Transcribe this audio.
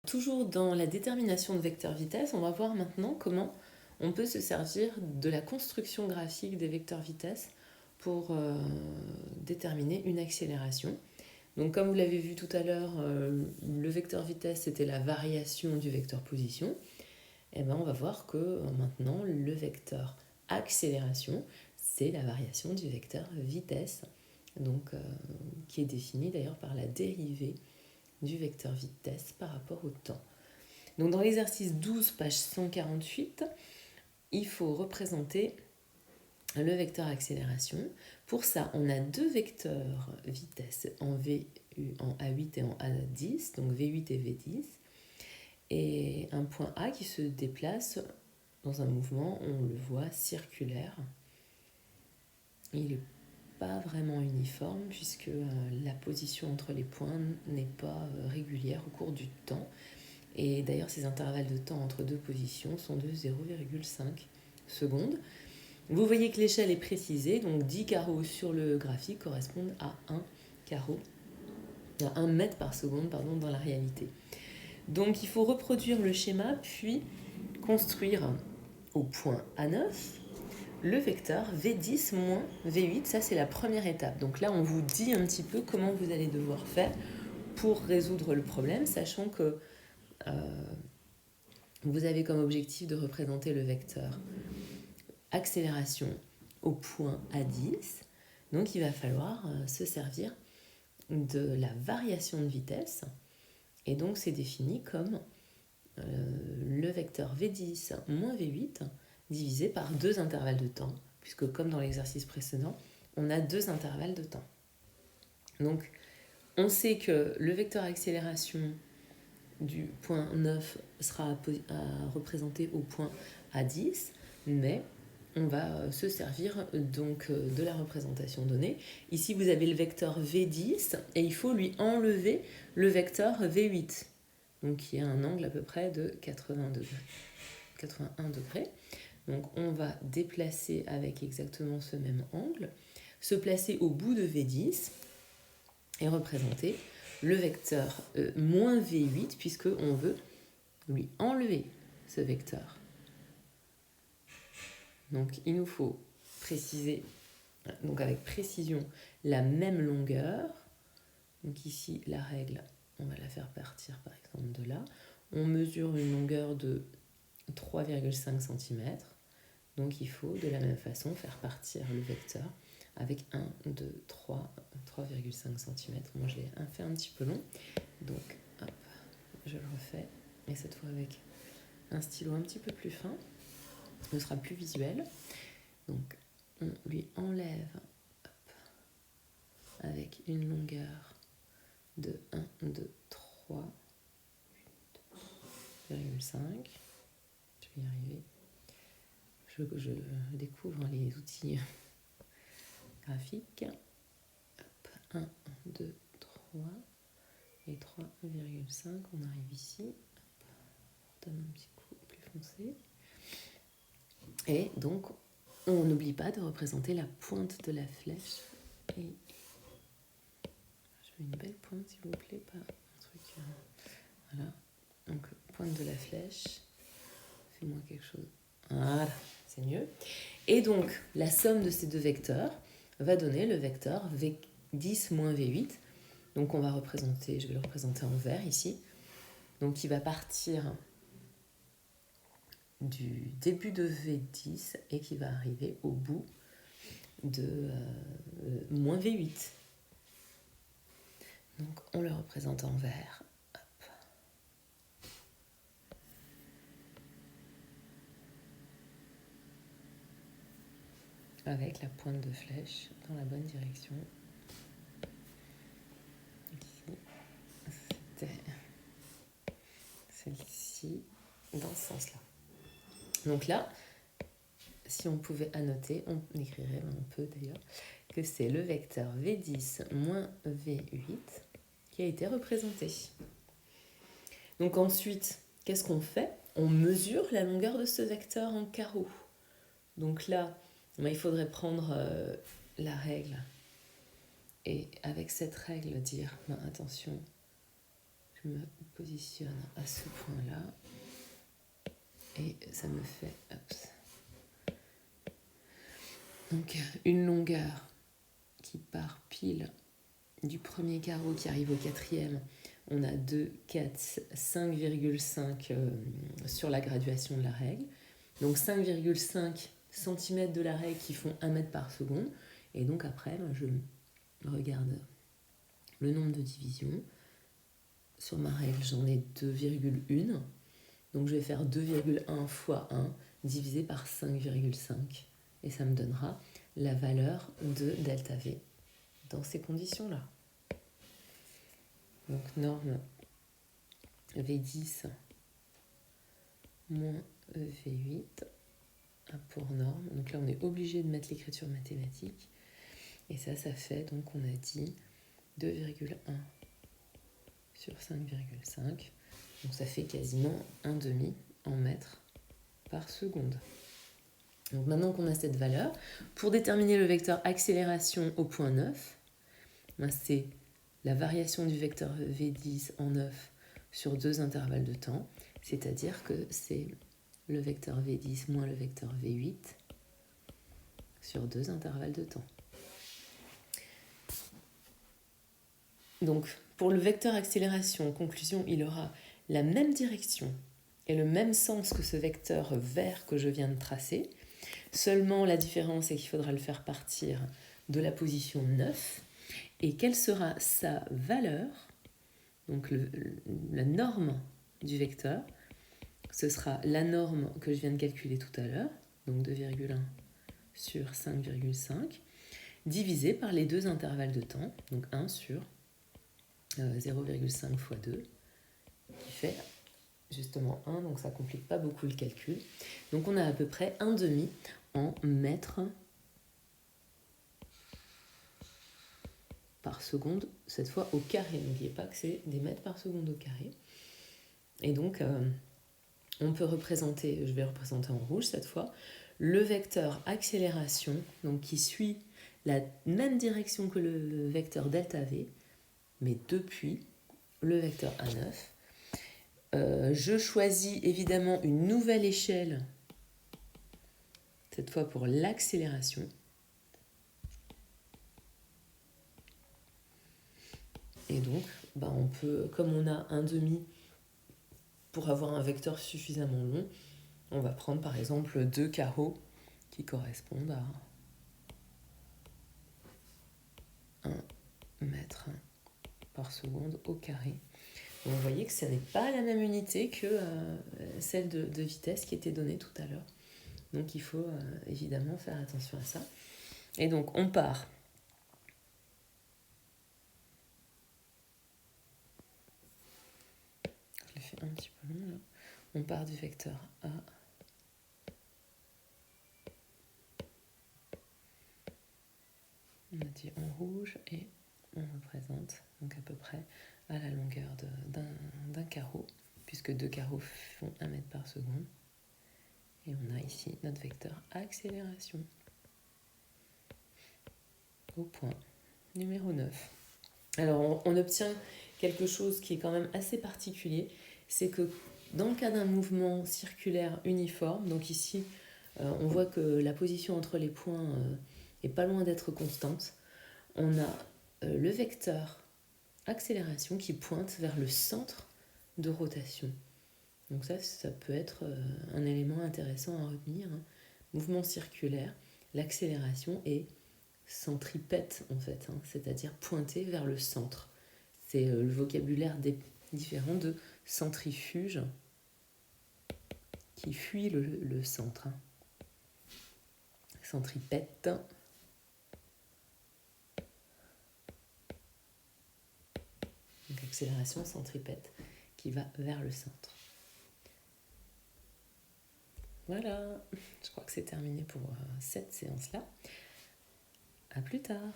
toujours dans la détermination de vecteurs vitesse, on va voir maintenant comment on peut se servir de la construction graphique des vecteurs vitesse pour déterminer une accélération. Donc comme vous l'avez vu tout à l'heure, le vecteur vitesse c'était la variation du vecteur position. Et ben on va voir que maintenant le vecteur accélération c'est la variation du vecteur vitesse, donc, qui est définie d'ailleurs par la dérivée du vecteur vitesse par rapport au temps. Donc dans l'exercice 12, page 148, il faut représenter le vecteur accélération. Pour ça, on a deux vecteurs vitesse en A8 et en A10, donc V8 et V10, et un point A qui se déplace dans un mouvement, on le voit, circulaire. Il n'est pas vraiment uniforme puisque la position entre les points n'est pas régulière au cours du temps. Et d'ailleurs, ces intervalles de temps entre deux positions sont de 0,5 secondes. Vous voyez que l'échelle est précisée, donc 10 carreaux sur le graphique correspondent à 1 carreau, à 1 mètre par seconde dans la réalité. Donc il faut reproduire le schéma, puis construire au point A9 le vecteur V10 moins V8, ça c'est la première étape. Donc là on vous dit un petit peu comment vous allez devoir faire pour résoudre le problème, sachant que vous avez comme objectif de représenter le vecteur accélération au point A10. Donc il va falloir se servir de la variation de vitesse. Et donc c'est défini comme le vecteur V10 moins V8 divisé par deux intervalles de temps, puisque comme dans l'exercice précédent, on a deux intervalles de temps. Donc on sait que le vecteur accélération du point 9 sera représenté au point A10, mais on va se servir donc de la représentation donnée. Ici, vous avez le vecteur V10 et il faut lui enlever le vecteur V8, donc qui a un angle à peu près de 81 degrés. Donc on va déplacer avec exactement ce même angle, se placer au bout de V10 et représenter le vecteur moins V8 puisqu'on veut lui enlever ce vecteur. Donc il nous faut préciser donc avec précision la même longueur. Donc ici la règle, on va la faire partir par exemple de là. On mesure une longueur de 3,5 cm. Donc il faut de la même façon faire partir le vecteur avec 1, 2, 3, 3,5 cm. Moi je l'ai fait un petit peu long. Donc hop, je le refais. Et cette fois avec un stylo un petit peu plus fin. Ce sera plus visuel. Donc on lui enlève avec une longueur de 1, 2, 3, 8,5. Je vais y arriver. Je découvre les outils graphiques. Hop, 1, 2, 3 et 3,5. On arrive ici. Hop, on donne un petit coup plus foncé. Et donc, on n'oublie pas de représenter la pointe de la flèche. Et je veux une belle pointe, s'il vous plaît, pas un truc. Voilà. Donc, pointe de la flèche. Fais-moi quelque chose. Voilà, c'est mieux. Et donc, la somme de ces deux vecteurs va donner le vecteur V10 moins V8. Donc, on va représenter, je vais le représenter en vert ici. Donc, il va partir du début de V10 et qui va arriver au bout de moins V8. Donc on le représente en vert. Hop. Avec la pointe de flèche dans la bonne direction. Ici, c'était celle-ci dans ce sens-là. Donc là, si on pouvait annoter, on écrirait, on peut d'ailleurs, que c'est le vecteur V10 moins V8 qui a été représenté. Donc ensuite, qu'est-ce qu'on fait? On mesure la longueur de ce vecteur en carreaux. Donc là, il faudrait prendre la règle et avec cette règle dire, attention, Je me positionne à ce point-là. Et ça me fait... Donc, une longueur qui part pile du premier carreau qui arrive au quatrième. On a 2, 4, 5,5 sur la graduation de la règle. Donc 5,5 cm de la règle qui font 1 mètre par seconde. Et donc après, je regarde le nombre de divisions. Sur ma règle, j'en ai 2,1. Donc je vais faire 2,1 fois 1 divisé par 5,5. Et ça me donnera la valeur de delta V dans ces conditions-là. Donc norme V10 moins V8 pour norme. Donc là, on est obligé de mettre l'écriture mathématique. Et ça fait, donc on a dit 2,1 sur 5,5. Donc ça fait quasiment 1,5 en mètres par seconde. Donc maintenant qu'on a cette valeur, pour déterminer le vecteur accélération au point 9, c'est la variation du vecteur V10 en 9 sur 2 intervalles de temps, c'est-à-dire que c'est le vecteur V10 moins le vecteur V8 sur 2 intervalles de temps. Donc, pour le vecteur accélération, en conclusion, il aura la même direction et le même sens que ce vecteur vert que je viens de tracer. Seulement, la différence est qu'il faudra le faire partir de la position 9. Et quelle sera sa valeur? Donc, la norme du vecteur, ce sera la norme que je viens de calculer tout à l'heure, donc 2,1 sur 5,5, divisé par les 2 intervalles de temps, donc 1 sur 0,5 fois 2, qui fait justement 1, donc ça ne complique pas beaucoup le calcul. Donc on a à peu près 1,5 en mètres par seconde, cette fois au carré. N'oubliez pas que c'est des mètres par seconde au carré. Et donc on peut représenter, je vais représenter en rouge cette fois, le vecteur accélération, donc qui suit la même direction que le vecteur delta V, mais depuis le vecteur A9. Je choisis évidemment une nouvelle échelle, cette fois pour l'accélération. Et donc, on peut, comme on a 1,5 pour avoir un vecteur suffisamment long, on va prendre par exemple 2 carreaux qui correspondent à 1 mètre par seconde au carré. Donc vous voyez que ce n'est pas la même unité que celle de vitesse qui était donnée tout à l'heure. Donc il faut évidemment faire attention à ça. Et donc on part. Je l'ai fait un petit peu long là. On part du vecteur A. On a dit en rouge et on représente donc à peu près à la longueur d'un carreau, puisque 2 carreaux font 1 mètre par seconde. Et on a ici notre vecteur accélération au point numéro 9. Alors on obtient quelque chose qui est quand même assez particulier, c'est que dans le cas d'un mouvement circulaire uniforme, donc ici on voit que la position entre les points est pas loin d'être constante, on a le vecteur accélération qui pointe vers le centre de rotation. Donc ça peut être un élément intéressant à retenir. Mouvement circulaire, l'accélération est centripète en fait, c'est-à-dire pointer vers le centre. C'est le vocabulaire différent de centrifuge qui fuit le centre. Centripète. Donc accélération centripète qui va vers le centre. Voilà, je crois que c'est terminé pour cette séance-là. À plus tard.